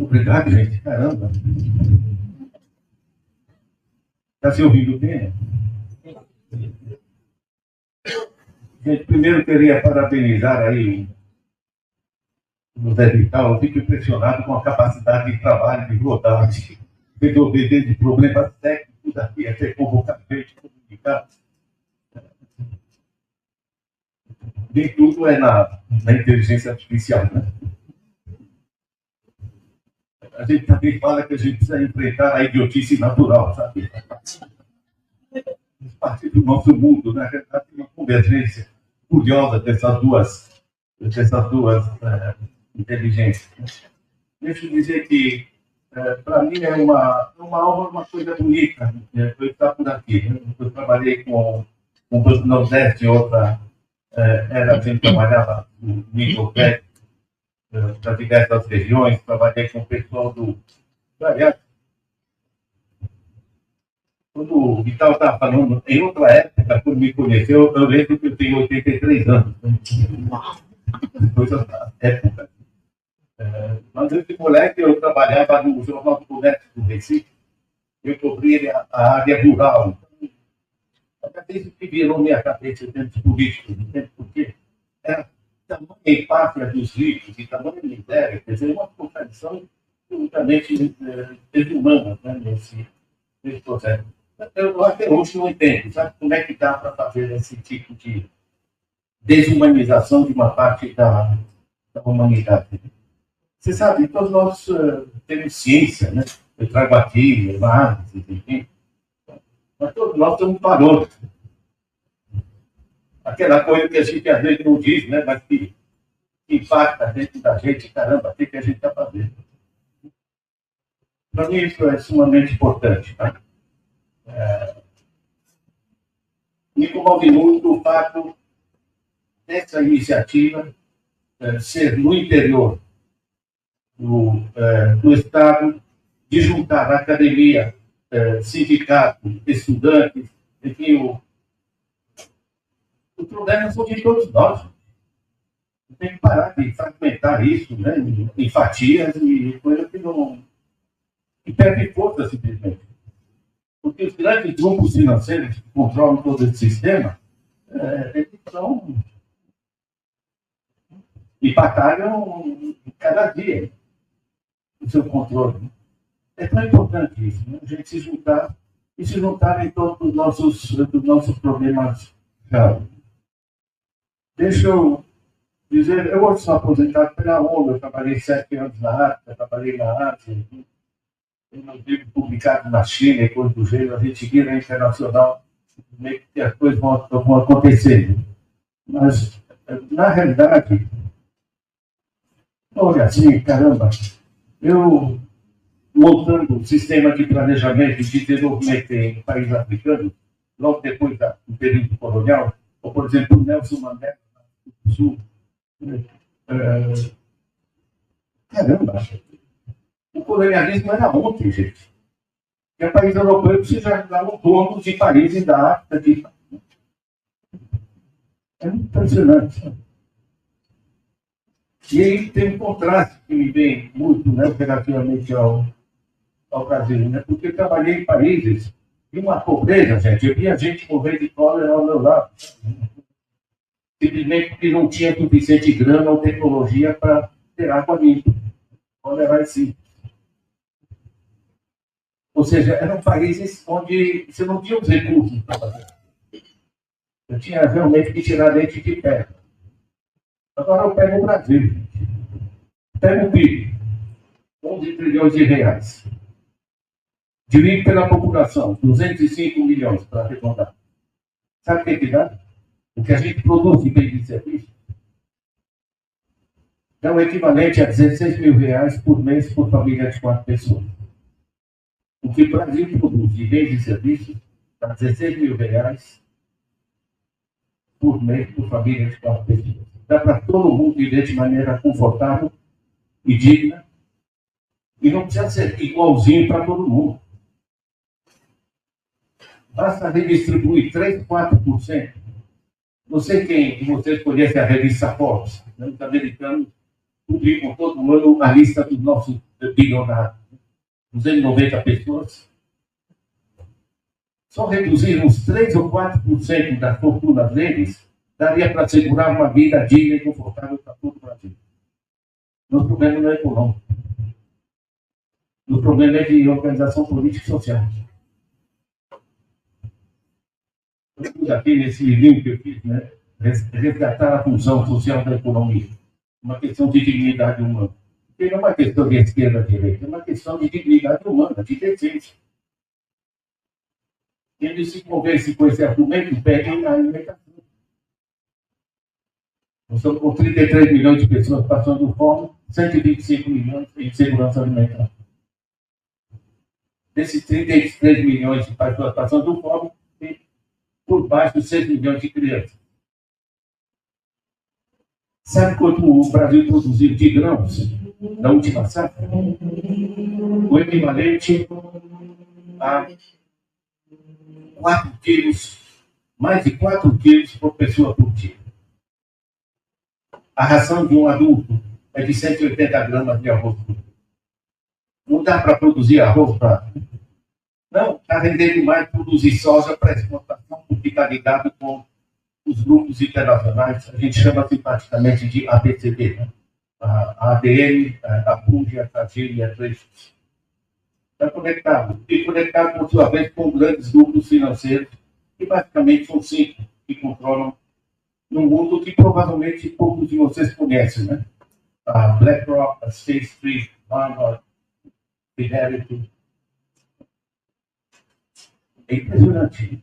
Obrigado, gente. Caramba. Está se ouvindo bem? Gente, primeiro queria parabenizar aí o Zé Vital. Eu fico impressionado com a capacidade de trabalho, de rodar, de resolver desde problemas técnicos aqui, até convocar gente, comunicar. Nem tudo é na inteligência artificial, né? A gente também fala que a gente precisa enfrentar a idiotice natural, sabe? Parte do nosso mundo, né? Tem uma convergência curiosa dessas duas inteligências. Deixa eu dizer que, para mim, é uma aula, uma coisa bonita, eu estar por aqui. Eu trabalhei com o Banco Nordeste, outra era a gente trabalhava no nível técnico das diversas regiões, trabalhei com o pessoal do... Aliás, quando o Vital estava falando, em outra época, quando me conheceu, eu lembro que eu tenho 83 anos. Depois da época. Mas esse moleque, eu trabalhava no Jornal do Comércio do Recife, eu cobria a área rural. Até isso que virou minha cabeça em termos políticos, porque era tamanha empáfia dos ricos e tamanha miséria, quer dizer, uma contradição absolutamente desumana, né, nesse processo. Eu até hoje não entendo, sabe, como é que dá para fazer esse tipo de desumanização de uma parte da humanidade. Você sabe, todos nós temos ciência, né? Eu trago aqui, análise, enfim, mas todos nós temos valor. Aquela coisa que a gente às vezes não diz, né? Mas que impacta dentro da gente, caramba, o que a gente está fazendo? Para mim, isso é sumamente importante. Tá? Me comove muito o fato dessa iniciativa ser no interior do Estado, de juntar a academia, sindicato, estudantes, enfim, os problemas são de todos nós. Tem que parar de fragmentar isso, né, em fatias e coisas que não... que perdem força, simplesmente. Porque os grandes grupos financeiros que controlam todo esse sistema, eles são... e batalham cada dia o seu controle. É tão importante isso, né? A gente se juntar e se juntar em todos os nossos problemas graves. Deixa eu dizer, eu hoje sou aposentado pela ONU, eu trabalhei 7 anos na África, trabalhei na Ásia, eu não tive publicado na China e coisas do gênero, a gente vira internacional, meio que as coisas vão acontecendo. Mas, na realidade, olha assim, caramba, eu, montando um sistema de planejamento e de desenvolvimento em países africanos, logo depois do período colonial, ou, por exemplo, o Nelson Mandela, do Sul, caramba, o colonialismo era ontem, gente. E o país europeu se já davam dono de países da África. É muito impressionante, sabe? E aí tem um contraste que me vem muito, né, relativamente ao Brasil, né? Porque eu trabalhei em países de uma pobreza, gente. Eu via gente morrer de cólera ao meu lado. Simplesmente porque não tinha suficiente grana ou tecnologia para ter água limpa. Cólera é simples. Ou seja, eram países onde você não tinha os recursos para fazer. Eu tinha realmente que tirar leite de pedra. Agora eu pego o Brasil. Pego o PIB. 11 trilhões de reais. Divido pela população. 205 milhões, para arredondar. Sabe o que dá? O que a gente produz em bens de serviço é o equivalente a 16 mil reais por mês por família de 4 pessoas. O que o Brasil produz de bens de serviço dá 16 mil reais por mês por família de 4 pessoas. Dá para todo mundo viver de maneira confortável e digna, e não precisa ser igualzinho para todo mundo. Basta redistribuir 3%, 4%. Não sei quem de vocês conhece a revista Forbes. Os americanos publicam todo ano a lista dos nossos bilionário, 290 pessoas, só reduzir uns 3 ou 4% da fortuna deles, daria para assegurar uma vida digna e confortável para todo o Brasil. O problema não é econômico. O problema é de organização política e social. Eu pus aqui nesse livrinho que eu fiz, né? Resgatar a função social da economia. Uma questão de dignidade humana. Porque não é uma questão de esquerda ou direita, é uma questão de dignidade humana, de decência. Ele se convence com esse argumento, peguem a alimentação. Nós estamos com 33 milhões de pessoas passando fome, 125 milhões em segurança alimentar. Desses 33 milhões de pessoas passando fome, tem por baixo de 6 milhões de crianças. Sabe quanto o Brasil produziu de grãos na última safra? O equivalente a 4 quilos, mais de 4 quilos por pessoa por dia. A ração de um adulto é de 180 gramas de arroz. Não dá para produzir arroz para... Não, está rendendo mais produzir soja para exportação, porque está ligado com os grupos internacionais, a gente chama simpaticamente de ABCD, né? A ADN, a PUG, a TAGIR e a TRESUS. Está conectado. E conectado, por sua vez, com grandes grupos financeiros, que basicamente são 5, que controlam num mundo que provavelmente poucos de vocês conhecem, né? A BlackRock, a State Street, Vanguard, Fidelity. É impressionante.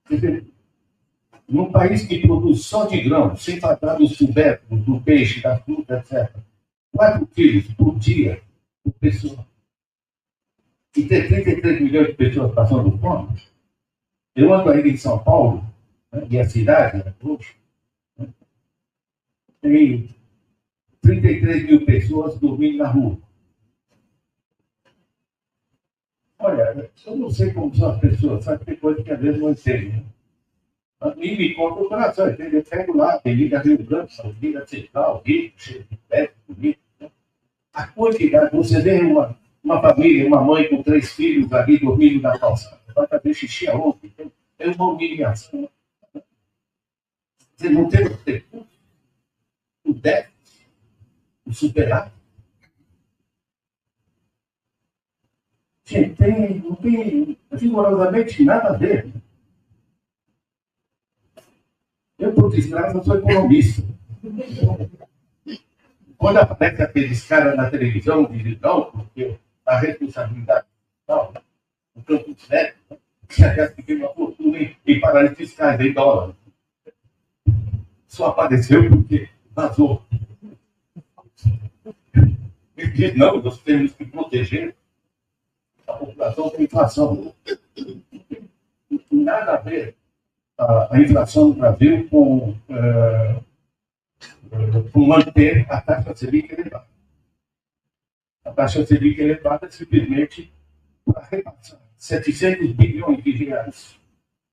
Quer dizer, num país que produz só de grão, sem falar dos tubérculos, do peixe, da fruta, etc., 4 quilos por dia por pessoa. E ter 33 milhões de pessoas passando fome. Eu ando aí em São Paulo, né, e a cidade, né, hoje, né, tem 33 mil pessoas dormindo na rua. Olha, eu não sei como são as pessoas, sabe? Tem coisa que às vezes não entendo. Né? Me conta o coração, entendeu? Eu pego lá, tem Liga Rio Grande, São Liga Central, Rio, cheio de perto, bonito. Né? A quantidade, você vê uma família, uma mãe com 3 filhos ali dormindo na calçada, vai fazer xixi aonde? Então, é uma humilhação. Você não tem o recurso, o déficit, o superávit. Gente, não tem rigorosamente nada a ver. Eu, por desgraça, sou economista. Quando aparece aqueles caras na televisão, dizem, não, porque a responsabilidade não, no campo de sério, que aquelas que tem uma fortuna em paraísos fiscais, em dólar. Só apareceu porque vazou. Ele diz, não, nós temos que proteger a população da inflação. Não tem nada a ver a inflação no Brasil com manter a taxa Selic elevada. A taxa Selic elevada é simplesmente para repassar 700 bilhões de reais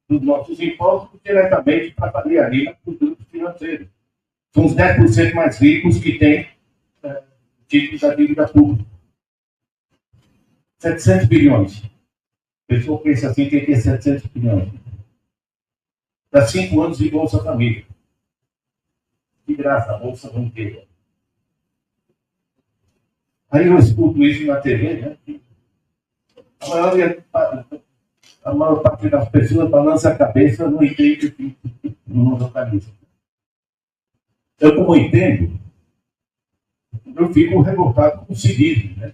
dos nossos impostos diretamente para fazer ali para os grupos financeiros. São os 10% mais ricos que têm títulos da dívida pública. 700 bilhões. A pessoa pensa assim, tem que ter 700 bilhões. Para 5 anos de Bolsa Família. De graça, a Bolsa não inteira. Aí eu escuto isso na TV, né? A maior parte das pessoas balança a cabeça, não entende, não localiza. Eu, como entendo, eu fico revoltado com o cinismo, né?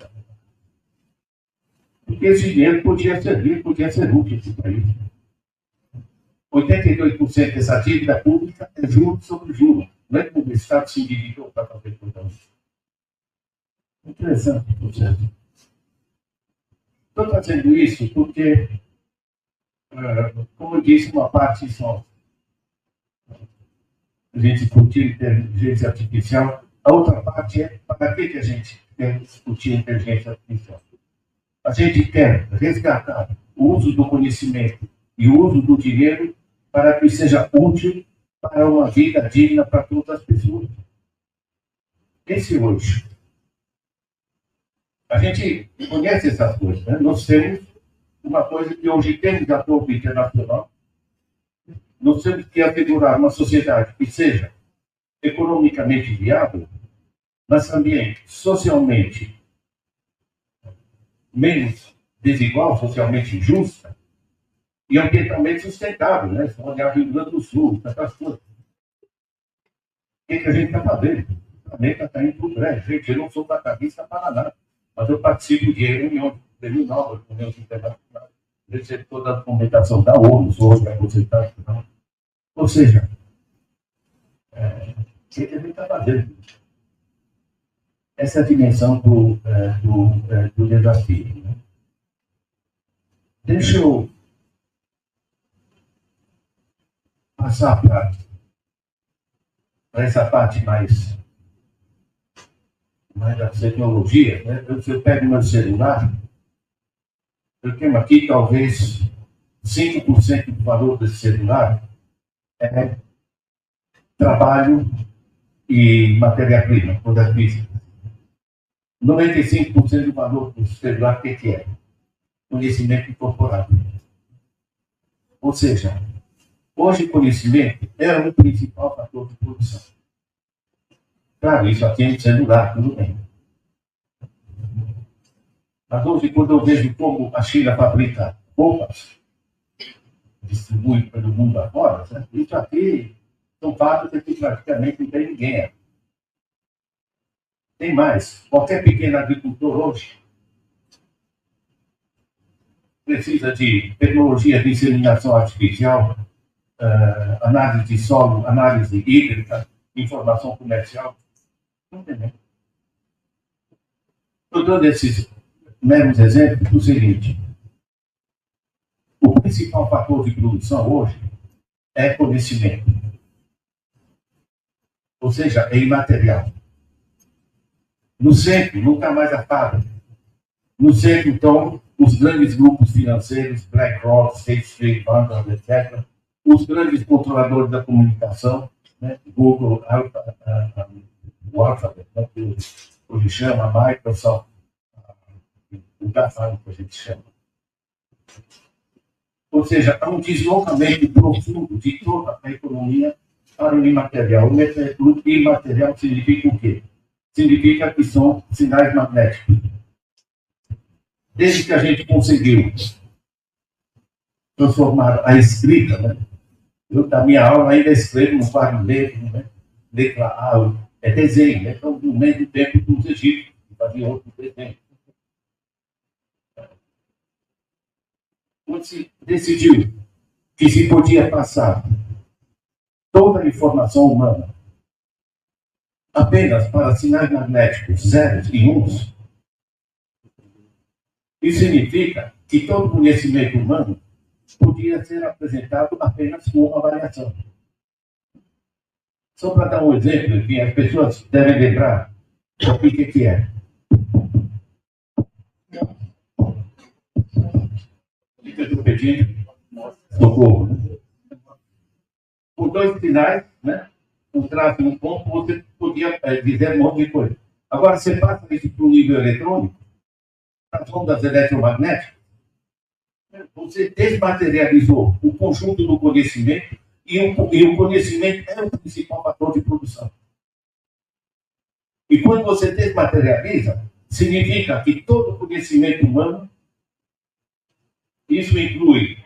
Porque esse dinheiro podia servir, podia ser útil esse país. 82% dessa dívida pública é juros sobre juros. Não é como o Estado se endividou para fazer tudo isso. Interessante o processo. Estou fazendo isso porque, como eu disse, uma parte só a gente discutir inteligência artificial, a outra parte é para que a gente quer discutir inteligência artificial. A gente quer resgatar o uso do conhecimento e o uso do dinheiro para que seja útil para uma vida digna para todas as pessoas. Esse hoje. A gente conhece essas coisas, né? Nós temos uma coisa que hoje temos de acordo internacional, nós temos que assegurar uma sociedade que seja economicamente viável, mas também socialmente menos desigual, socialmente justa e ambientalmente sustentável, né? Se olhar Rio Grande do Sul, tantas coisas. O que a gente está fazendo? O planeta está indo para o brejo. Gente, eu não sou catarista para nada, mas eu participo de reuniões novas, reuniões internacionais, recebo toda a documentação da ONU sobre a sociedade. Ou seja, o que a gente está fazendo? Essa é a dimensão do desafio. Né? Deixa eu passar para essa parte mais da tecnologia. Né? Eu pego meu celular, eu tenho aqui talvez 5% do valor desse celular é trabalho e matéria-prima, coisa física. 95% do valor do celular, o que é? Conhecimento incorporado. Ou seja, hoje o conhecimento é o principal fator de produção. Claro, isso aqui é um celular, tudo bem. Mas hoje, quando eu vejo como a China fabrica roupas, distribui pelo mundo afora, né? Isso aqui são fatos que praticamente não tem ninguém. Tem mais. Qualquer pequeno agricultor hoje precisa de tecnologia de inseminação artificial, análise de solo, análise hídrica, informação comercial. Não entendeu? Estou dando esses meros exemplos do seguinte. O principal fator de produção hoje é conhecimento. Ou seja, é imaterial. No centro, nunca mais a fábrica. No centro, então, os grandes grupos financeiros, BlackRock, State Street, Vanguard, etc., os grandes controladores da comunicação, né? Google, o Alphabet, né? Que hoje chama, Microsoft, o GAFAM, que a gente chama. Ou seja, há um deslocamento profundo de toda a economia para o imaterial. O imaterial significa o quê? Significa que são sinais magnéticos. Desde que a gente conseguiu transformar a escrita, né? Eu, na minha aula, ainda escrevo no quadro negro, né? Letra A, é desenho, né? Então, no mesmo tempo dos egípcios, que faziam outro desenho. Quando se decidiu que se podia passar toda a informação humana apenas para sinais magnéticos zeros e uns, isso significa que todo conhecimento humano podia ser apresentado apenas com uma variação. Só para dar um exemplo, que as pessoas devem lembrar o que é. O que eu estou pedindo? Socorro. Né? Por dois sinais, né? Um traço e um ponto, você podia dizer um monte de coisa. Agora, você passa isso para o nível eletrônico, as ondas eletromagnéticas, você desmaterializou o conjunto do conhecimento e o conhecimento é o principal fator de produção. E quando você desmaterializa, significa que todo o conhecimento humano, isso inclui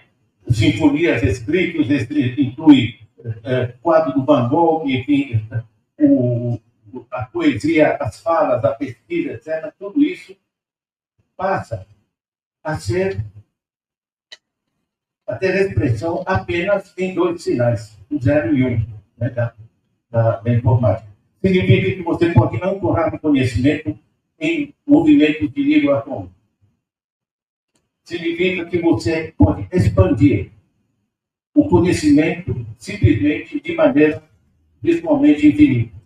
sinfonias escritas, inclui quadro do Van Gogh, enfim, a poesia, as falas, a pesquisa, etc., tudo isso passa a ter expressão apenas em dois sinais, o 0 e 1, né, da informática. Significa que você pode ancorar o conhecimento em movimentos de nível atômico. Significa que você pode expandir o conhecimento simplesmente de maneira visualmente infinita.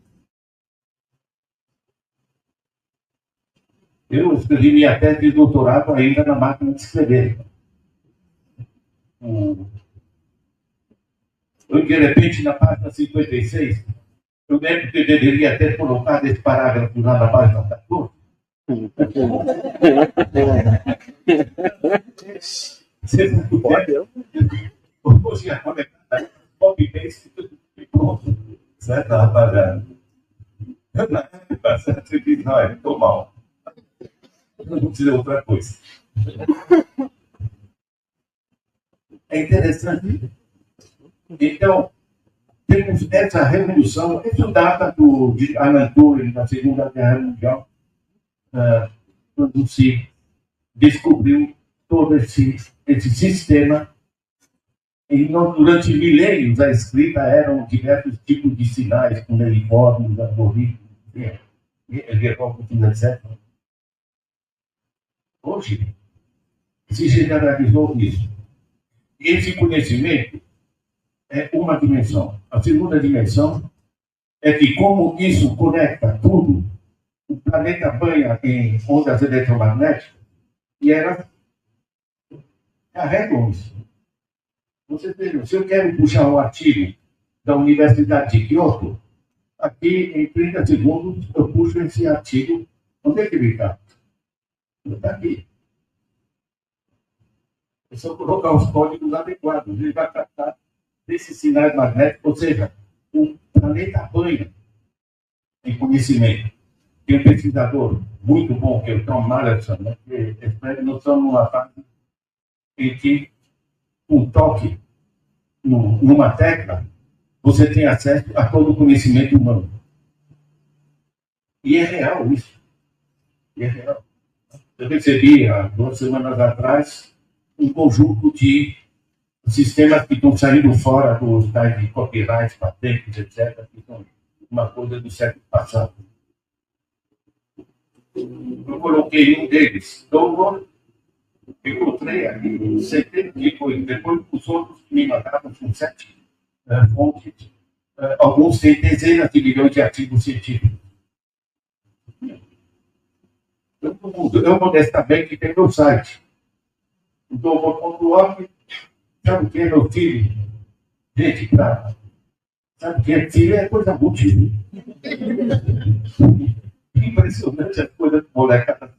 Eu escrevi minha tese de doutorado ainda na máquina de escrever. Eu, de repente, na página 56, Eu lembro que eu deveria ter colocado esse parágrafo lá na página 14. Você não puder, hoje a conectada, copy-paste, e pronto. Certo, rapaziada? Na época, você diz, não, eu estou mal. Não vou dizer outra coisa. É interessante. Então, temos essa revolução, isso data de Alan Turing, na Segunda Guerra Mundial, quando se descobriu todo esse sistema. E durante milênios, a escrita eram diversos tipos de sinais, cuneiformes, algoritmos, hieróglifos, etc. Hoje, se generalizou isso. E esse conhecimento é uma dimensão. A segunda dimensão é que, como isso conecta tudo, o planeta banha em ondas eletromagnéticas e elas carregam isso. Você veja, se eu quero puxar um artigo da Universidade de Kyoto, aqui em 30 segundos eu puxo esse artigo. Onde é que ele está? Ele está aqui. É só colocar os códigos adequados. Ele vai captar desses sinais magnéticos, ou seja, o planeta banha em conhecimento. Tem um pesquisador muito bom, que é o Tom Mallerson, né? Nós estamos numa fase em que um toque numa tecla, você tem acesso a todo o conhecimento humano. E é real isso. E é real. Eu recebi, há 2 semanas atrás, um conjunto de sistemas que estão saindo fora dos tais de copyright, patentes, etc., que são uma coisa do século passado. Eu coloquei um deles, download, encontrei aqui centenas de coisas. Depois, os outros me mandaram com 7 fontes. Alguns têm dezenas de milhões de artigos científicos. Eu modestamente tenho meu site. O Domo.org, sabe o que é meu filho? Gente, cara, sabe o que é filho? É coisa útil. Impressionante as coisas molecadas.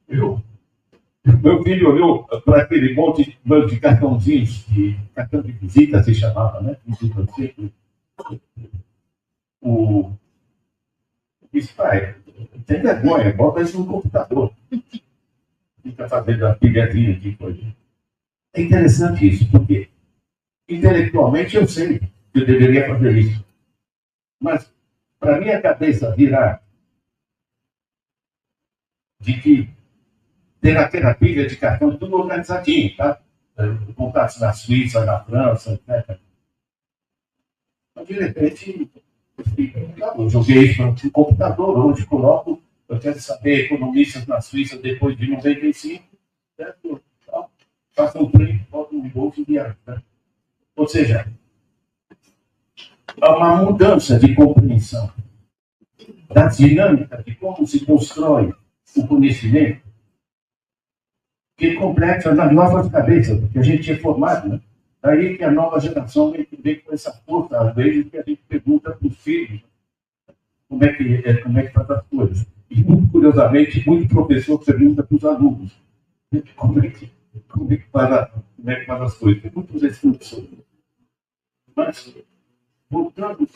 Meu filho olhou para aquele monte de cartãozinhos, cartão de visita se chamava, né? Disse, pai, tem vergonha, bota isso no computador. Fica fazendo a pilhadinha de coisa. É interessante isso, porque intelectualmente eu sei que eu deveria fazer isso. Mas, para minha cabeça virar de que ter aquela pilha de cartão tudo organizadinho, tá? Contatos na Suíça, na França, etc. Mas, de repente, eu joguei isso no computador, onde coloco, eu quero saber economistas na Suíça depois de 95, certo? Então, faço um print, boto no bolso e viajo. Né? Ou seja, há uma mudança de compreensão da dinâmica de como se constrói o conhecimento que completa nas nossas cabeças, porque a gente é formado, né? Daí que a nova geração vem com essa força, às vezes, que a gente pergunta para os filhos como é que faz as coisas. E, muito curiosamente, muito professor pergunta para os alunos como é que faz as coisas. Tem muitos estudos sobre isso. Mas, voltando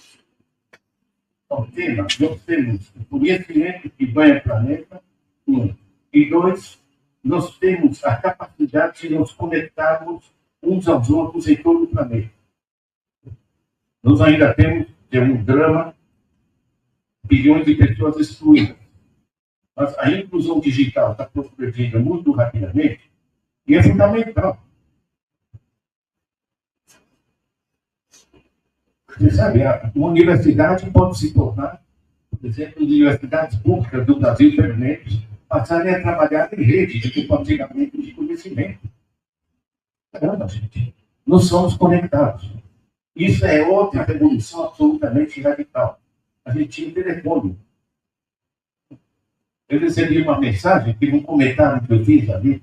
ao tema, nós temos o conhecimento que banha o planeta, 1. E 2, nós temos a capacidade de nos conectarmos uns aos outros em todo o planeta. Nós ainda temos um drama, bilhões de pessoas excluídas. Mas a inclusão digital está progredindo muito rapidamente e é fundamental. Você sabe, uma universidade pode se tornar, por exemplo, universidades públicas do Brasil permanentes passarem a trabalhar em rede de compartilhamento de conhecimento. Caramba, gente, nós somos conectados. Isso é outra revolução absolutamente radical. A gente tinha telefone. Eu recebi uma mensagem, que um comentário que eu fiz ali,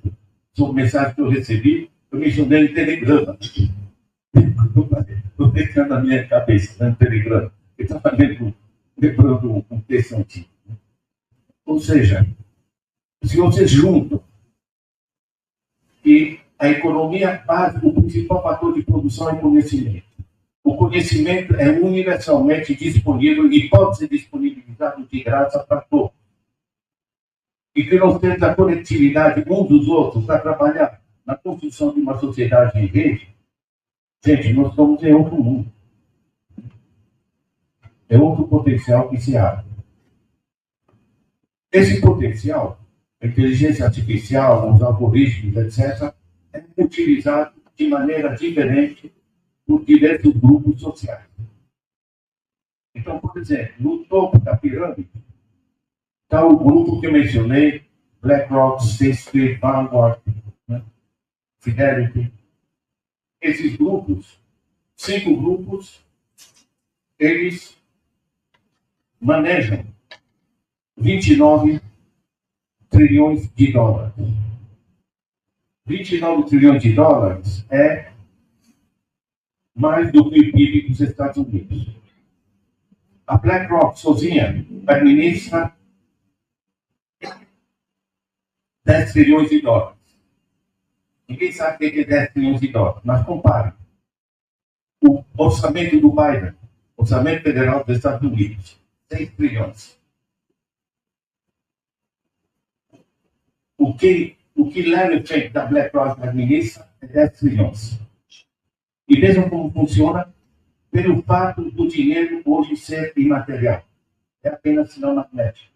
sobre mensagem que eu recebi, eu mencionei em telegrama. Estou deixando na minha cabeça, no Telegram. Ele está lembrando um texto antigo. Ou seja, se vocês juntam que a economia básica, o principal fator de produção é conhecimento. O conhecimento é universalmente disponível e pode ser disponibilizado de graça para todos. E que nós temos a coletividade uns dos outros para trabalhar na construção de uma sociedade em rede. Gente, nós estamos em outro mundo. É outro potencial que se abre. Esse potencial, a inteligência artificial, os algoritmos, etc., é utilizado de maneira diferente por diversos grupos sociais. Então, por exemplo, no topo da pirâmide está o grupo que eu mencionei, BlackRock, State Street, Vanguard, né? Fidelity. Esses grupos, 5 grupos, eles manejam 29 trilhões de dólares. 29 trilhões de dólares é mais do que o PIB dos Estados Unidos. A BlackRock sozinha administra 10 trilhões de dólares. Ninguém sabe o que é 10 trilhões de dólares, mas compare. O orçamento do Biden, orçamento federal dos Estados Unidos, 6 trilhões. O que Larry Fink da BlackRock administra é 10 trilhões. E vejam como funciona pelo fato do dinheiro hoje ser imaterial. É apenas sinal magnético.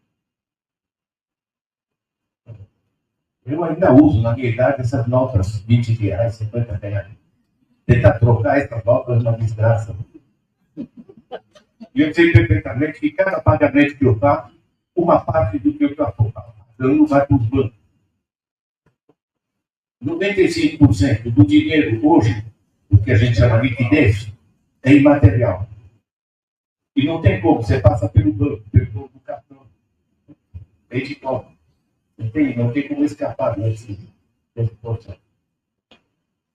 Eu ainda uso, na minha idade, essas notas 20 reais, 50 reais. Tentar trocar essas notas é uma desgraça. E eu sei perfeitamente que cada pagamento que eu faço, uma parte do que eu estou pagando vai para os bancos. 95% do dinheiro hoje, o que a gente chama de liquidez, é imaterial. E não tem como, você passa pelo banco, pelo cartão. Aí de volta. Não tem como escapar desse processo.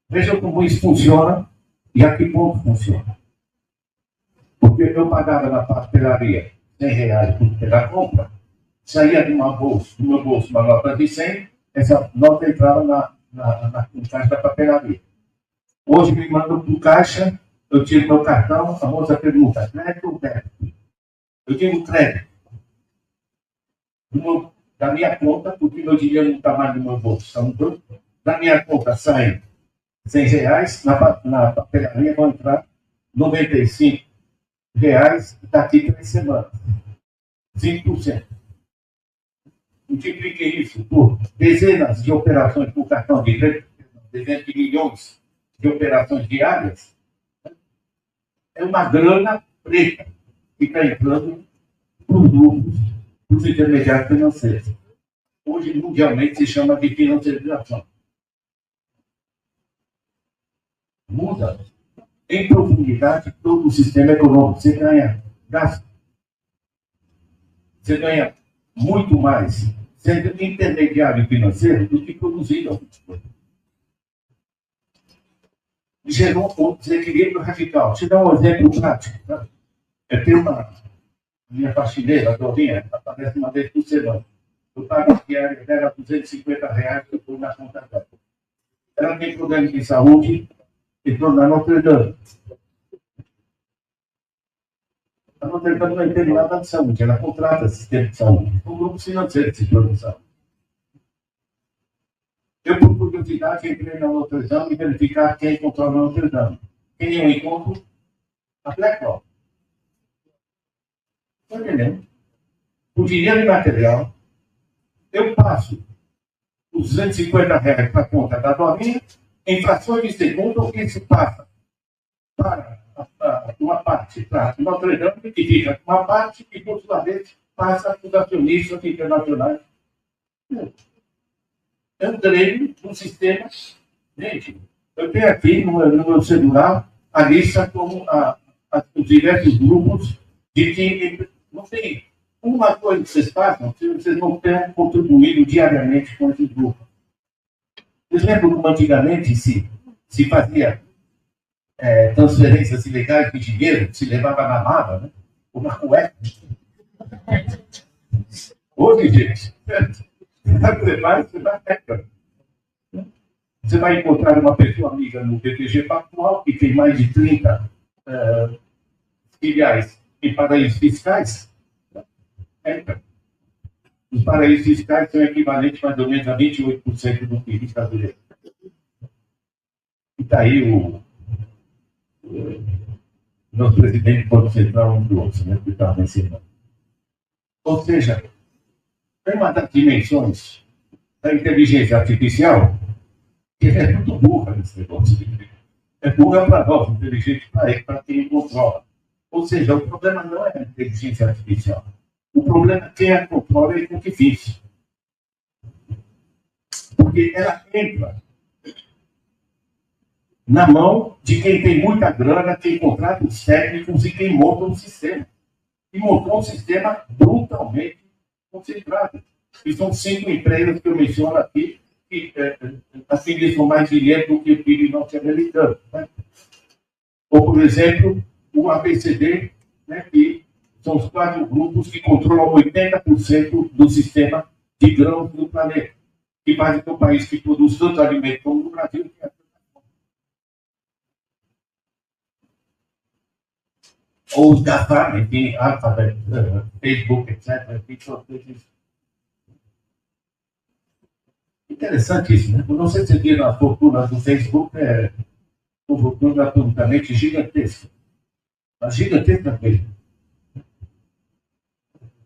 Vejam como isso funciona e a que ponto funciona. Porque eu pagava na papelaria 100 reais pela compra, saía do meu bolso uma nota de 100, essa nota entrava no caixa da papelaria. Hoje me mandam para o caixa, eu tiro meu cartão, a moça pergunta, crédito ou débito? Eu digo crédito. Da minha conta, porque meu dinheiro não está mais no meu bolso, está no banco. Da minha conta saem 100 reais, na papelaria vão entrar 95 reais daqui 3 semanas. 5%. Multiplique isso por dezenas de operações por cartão de crédito, dezenas de milhões de operações diárias. É uma grana preta que está entrando para os grupos, para os intermediários financeiros. Hoje, mundialmente, se chama de financiarização. Muda em profundidade todo o sistema econômico. Você ganha gasto. Você ganha muito mais sendo intermediário financeiro do que produzindo algumas coisas. Gerou um desequilíbrio radical. Deixa eu dar um exemplo prático. Tá? Eu tenho minha faxineira, a Dorinha, aparece uma vez por semana. Eu pago a diária dela 250 reais que eu estou na conta dela. Ela tem problema de saúde, entrou na Notre Dame. A Notre Dame não entende nada de saúde, ela contrata sistema de saúde. Um grupo financeiro de sistema de saúde. Eu, por curiosidade, entrei na Notre Dame e verificar quem controla a Notre Dame. Quem eu encontro? A BlackRock. Está entendendo? O dinheiro imaterial, eu passo os 250 reais para a conta da Dorinha, em frações de segundo, o que se passa para uma parte para Notre Dame, que fica uma parte e, por sua vez, passa para os acionistas internacionais. É um treino do sistema. Gente, eu tenho aqui no meu celular a lista com os diversos grupos de que não tem uma coisa que vocês façam se vocês não tenham contribuído diariamente com esses grupos. Vocês lembram como antigamente se fazia transferências ilegais de dinheiro que se levava na mala, né? Ou na cueca. Hoje, gente, você vai encontrar uma pessoa amiga no BTG Pactual que tem mais de 30 filiais em paraísos fiscais. Os paraísos fiscais são equivalentes mais ou menos a 28% do PIB brasileiro. E está aí o nosso presidente do Banco Central, um do outro, né, que estava mencionando. Ou seja, tem uma das dimensões da inteligência artificial que é muito burra nesse negócio. É burra para nós, inteligente para quem controla. Ou seja, o problema não é a inteligência artificial. O problema é quem a controla e com que fiz. Porque ela entra na mão de quem tem muita grana, quem contrata os técnicos e quem monta um sistema. E montou um sistema brutalmente concentrado. E são 5 empresas que eu menciono aqui, que afinizam mais dinheiro do que o PIB norte-americano. Né? Ou, por exemplo, o ABCD, né, que são os 4 grupos que controlam 80% do sistema de grãos do planeta, que faz com que o país que produz tanto alimento como o Brasil tenha. Ou os GAFA, enfim, Alphabet, Facebook, etc. Interessante isso, né? Não sei se você viu a fortuna do Facebook, uma fortuna absolutamente gigantesca. Mas gigantesca mesmo.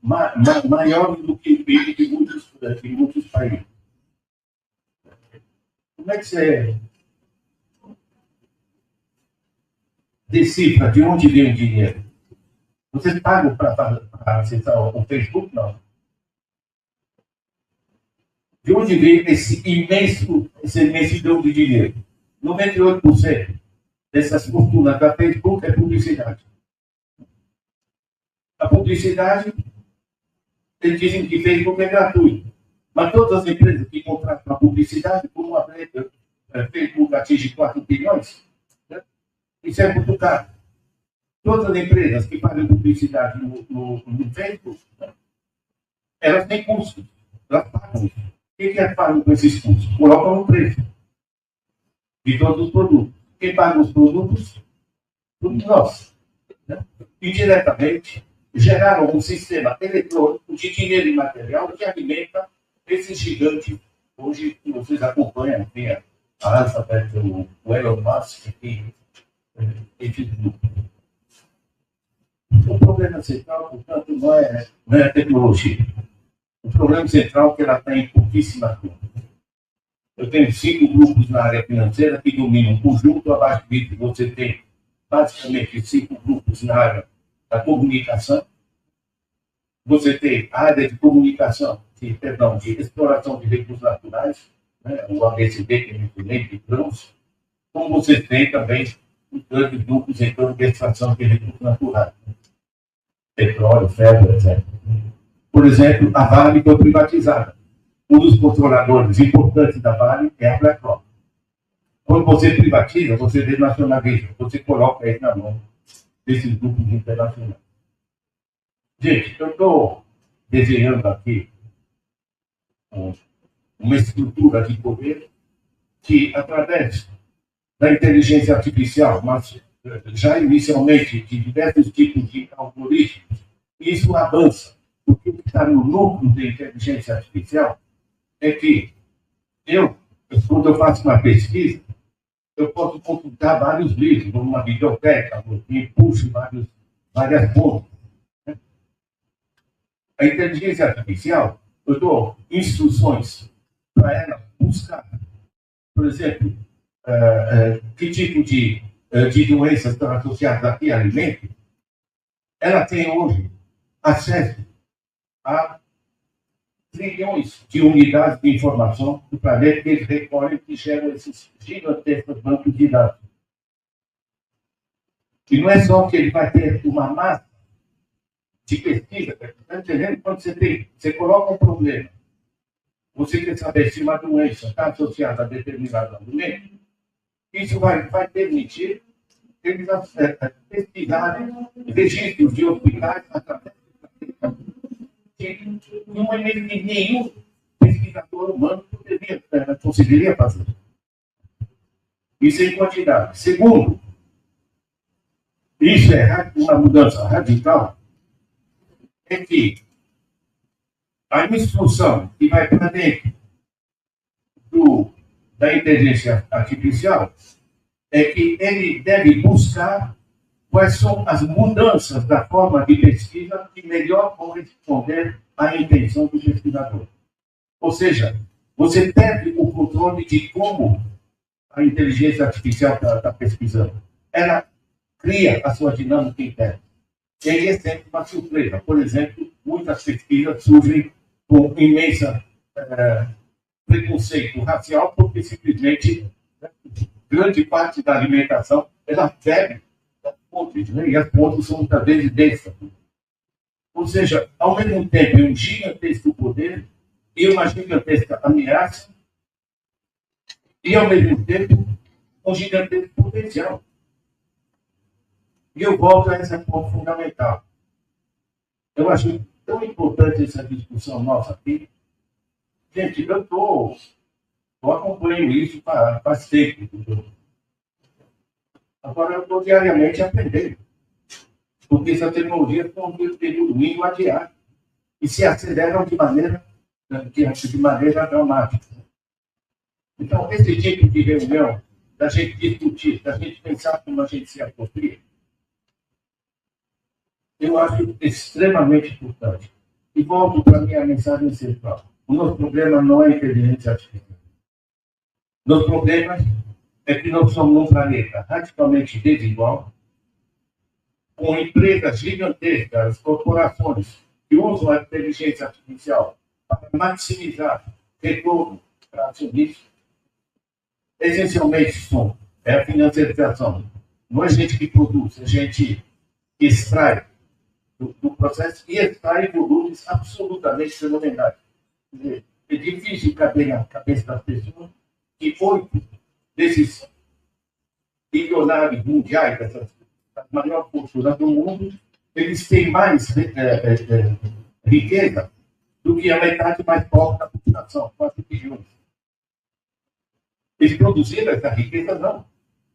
Maior do que o PIB de muitos países. Como é que você decifra de onde vem o dinheiro? Vocês pagam para acessar o Facebook? Não. De onde vem essa imensidão de dinheiro? 98% dessas fortunas da Facebook é publicidade. A publicidade, eles dizem que Facebook é gratuito. Mas todas as empresas que contratam a publicidade, como a Facebook atinge 4 bilhões, né? Isso é muito caro. Todas as empresas que fazem publicidade no Facebook, né? Elas têm custos. Elas pagam isso. O que elas pagam com esses custos? Colocam no preço de todos os produtos. Quem paga os produtos? Todos nós. Né? Indiretamente, geraram um sistema eletrônico de dinheiro imaterial que alimenta esses gigantes. Hoje, que vocês acompanham, tem a Alphabet, o Elon Musk, e esses grupos. O problema central, portanto, não é a tecnologia. O problema central é que ela tem pouquíssima coisa. Eu tenho 5 grupos na área financeira que dominam um conjunto. Abaixo disso, você tem basicamente 5 grupos na área da comunicação. Você tem a área de comunicação, de exploração de recursos naturais, né, o ABCD, que a gente lembra, de grãos, como você tem também os grandes grupos em torno de extração de recursos naturais, né? Petróleo, ferro, etc. Por exemplo, a Vale foi privatizada. Um dos controladores importantes da Vale é a BlackRock. Quando você privatiza, você desnacionaliza, você coloca aí na mão desses grupos internacionais. Gente, eu estou desenhando aqui uma estrutura de poder que, através da inteligência artificial, mas já inicialmente de diversos tipos de algoritmos, isso avança. Porque o que está no núcleo da inteligência artificial é que quando eu faço uma pesquisa, eu posso consultar vários livros, numa biblioteca, e puxo várias fontes. A inteligência artificial, eu dou instruções para ela buscar, por exemplo, que tipo de doenças estão associadas a que alimento. Ela tem hoje acesso a trilhões de unidades de informação do planeta que eles recolhem e geram esses gigantescos bancos de dados. E não é só que ele vai ter uma massa de pesquisa, está entendendo? Quando você coloca um problema, você quer saber se uma doença está associada a determinado alimento, isso vai permitir eles pesquisaram registros de hospitais através que nenhum pesquisador humano conseguiria fazer. Isso em quantidade. Segundo, isso é uma mudança radical, é que a instrução que vai para dentro da inteligência artificial é que ele deve buscar quais são as mudanças da forma de pesquisa que melhor vão responder à intenção do pesquisador. Ou seja, você perde o controle de como a inteligência artificial está pesquisando. Ela cria a sua dinâmica interna. E aí é sempre uma surpresa. Por exemplo, muitas pesquisas surgem com imensa preconceito racial, porque simplesmente grande parte da alimentação ela bebe das fontes, né? E as fontes são muitas vezes densas. Ou seja, ao mesmo tempo, é um gigantesco poder e uma gigantesca ameaça, e ao mesmo tempo, um gigantesco potencial. E eu volto a esse ponto fundamental. Eu acho tão importante essa discussão nossa aqui. Gente, eu acompanho isso faz tempo. Agora eu estou diariamente aprendendo. Porque essas tecnologias estão evoluindo a diário. E se aceleram de maneira dramática. Então, esse tipo de reunião, da gente discutir, da gente pensar como a gente se apropria, eu acho extremamente importante. E volto para a minha mensagem central. O nosso problema não é a inteligência artificial. Nosso problema é que nós somos um planeta radicalmente desigual, com empresas gigantescas, corporações que usam a inteligência artificial para maximizar retorno para acionistas. Essencialmente, é a financiarização. Não é gente que produz, é gente que extrai do processo e extrai volumes absolutamente fenomenais. É difícil caber na cabeça das pessoas que 8 desses bilionários mundiais, dessas maiores fortunas do mundo, eles têm mais riqueza do que a metade mais pobre da população, 4 bilhões. Eles produziram essa riqueza, não.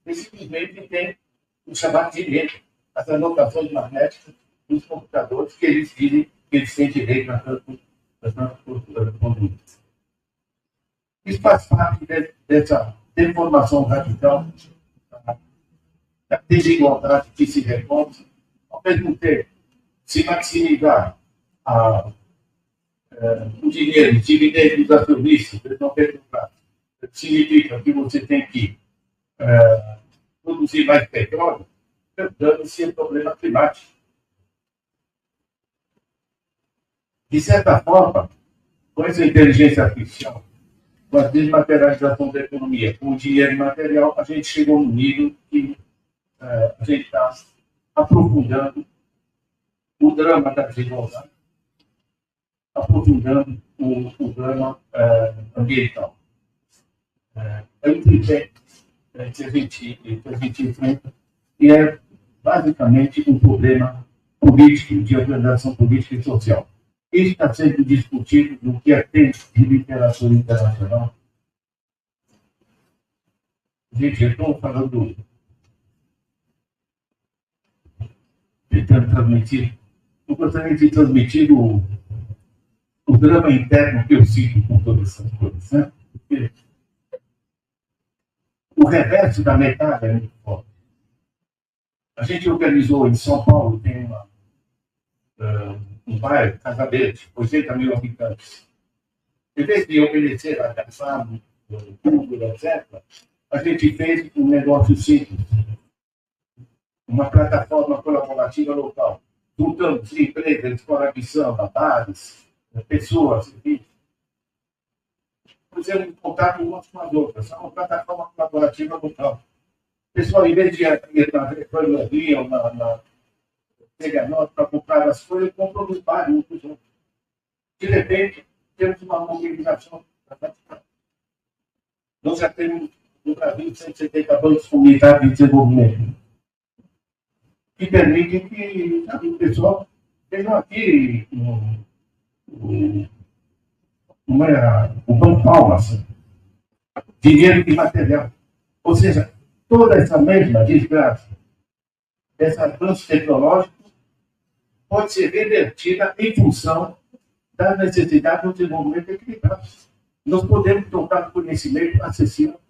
Eles simplesmente têm o chamado direito, as anotações magnéticas dos computadores que eles dizem que eles têm direito a tanto conduta. Isso faz parte dessa deformação radical, da desigualdade que se repõe, ao mesmo tempo, se maximizar o dinheiro, os dividendos dos acionistas, significa que você tem que produzir mais petróleo, dando-se o problema climático. De certa forma, com essa inteligência artificial, com a desmaterialização da economia, com o dinheiro material, a gente chegou no nível que a gente está aprofundando o drama da desigualdade, aprofundando o drama ambiental. É um tripé que a gente enfrenta e é basicamente um problema político, de organização política e social. Isso está sendo discutido no que tem de literatura internacional. Gente, eu estou falando, tentando transmitir, eu gostaria de transmitir o drama interno que eu sinto com todas essas coisas, né? Porque o reverso da medalha é muito forte. A gente organizou em São Paulo, tem um bairro, Casa Verde, 80 mil habitantes. Em vez de obedecer a caçado, tudo, etc., a gente fez um negócio simples. Uma plataforma colaborativa local. Juntamos empresas, escola de samba, bares, pessoas, enfim. Fizemos contato umas com as outras. É uma plataforma colaborativa local. O pessoal, em vez de ir na recolheria ou na Peganota para comprar as coisas, comprou nos bairros uns dos outros. De repente, temos uma mobilização. Nós já temos no Brasil 170 bancos comunitários de desenvolvimento. que permitem que o pessoal tenha aqui o Banco Palmas, dinheiro e material. Ou seja, toda essa mesma desgraça, esse avanço tecnológico, pode ser revertida em função da necessidade do desenvolvimento equilibrado. Nós podemos tornar o conhecimento acessível.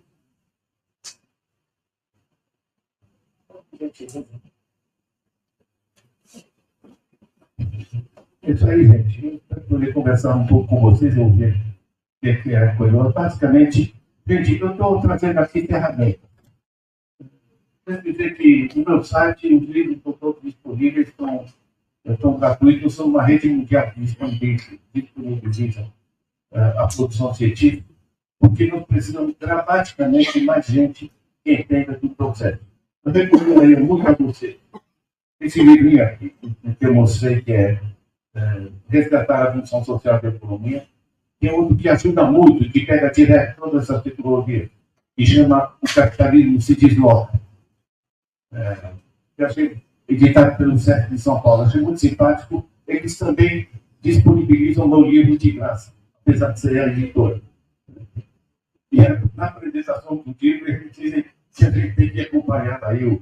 É isso aí, gente. Para poder conversar um pouco com vocês, eu ver o que é a coisa. Basicamente, gente, eu estou trazendo aqui ferramentas. Quero dizer que no meu site, os livros estão todos disponíveis, estão gratuitos, são uma rede mundial que disponibiliza a produção científica, porque nós precisamos dramaticamente de mais gente que entenda do processo. Eu recomendaria muito a você esse livrinho aqui, que eu mostrei, que é Resgatar a Função Social da Economia, que é outro que ajuda muito, que pega direto toda essa tecnologia, e chama O Capitalismo se Desloca. Eu achei editado pelo CERF de São Paulo. Achei muito simpático. Eles também disponibilizam meu livro de graça, apesar de ser a editora. E na apresentação do livro, eles dizem que a gente tem que acompanhar aí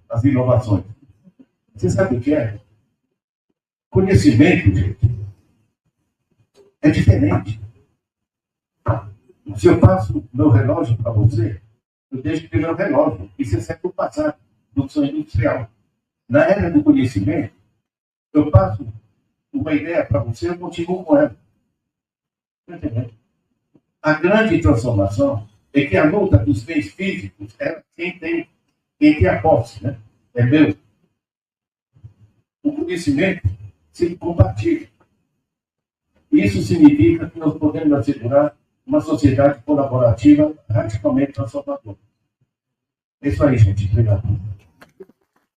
as inovações. Você sabe o que é? Conhecimento, gente, é diferente. Se eu passo meu relógio para você, eu deixo de meu relógio. Isso é século passado, produção industrial. Na era do conhecimento, eu passo uma ideia para você, eu continuo com ela. Está entendendo? A grande transformação é que a luta dos bens físicos é quem tem a posse, né? É meu. O conhecimento se compartilha. Isso significa que nós podemos assegurar uma sociedade colaborativa radicalmente transformadora. É isso aí, gente. Obrigado.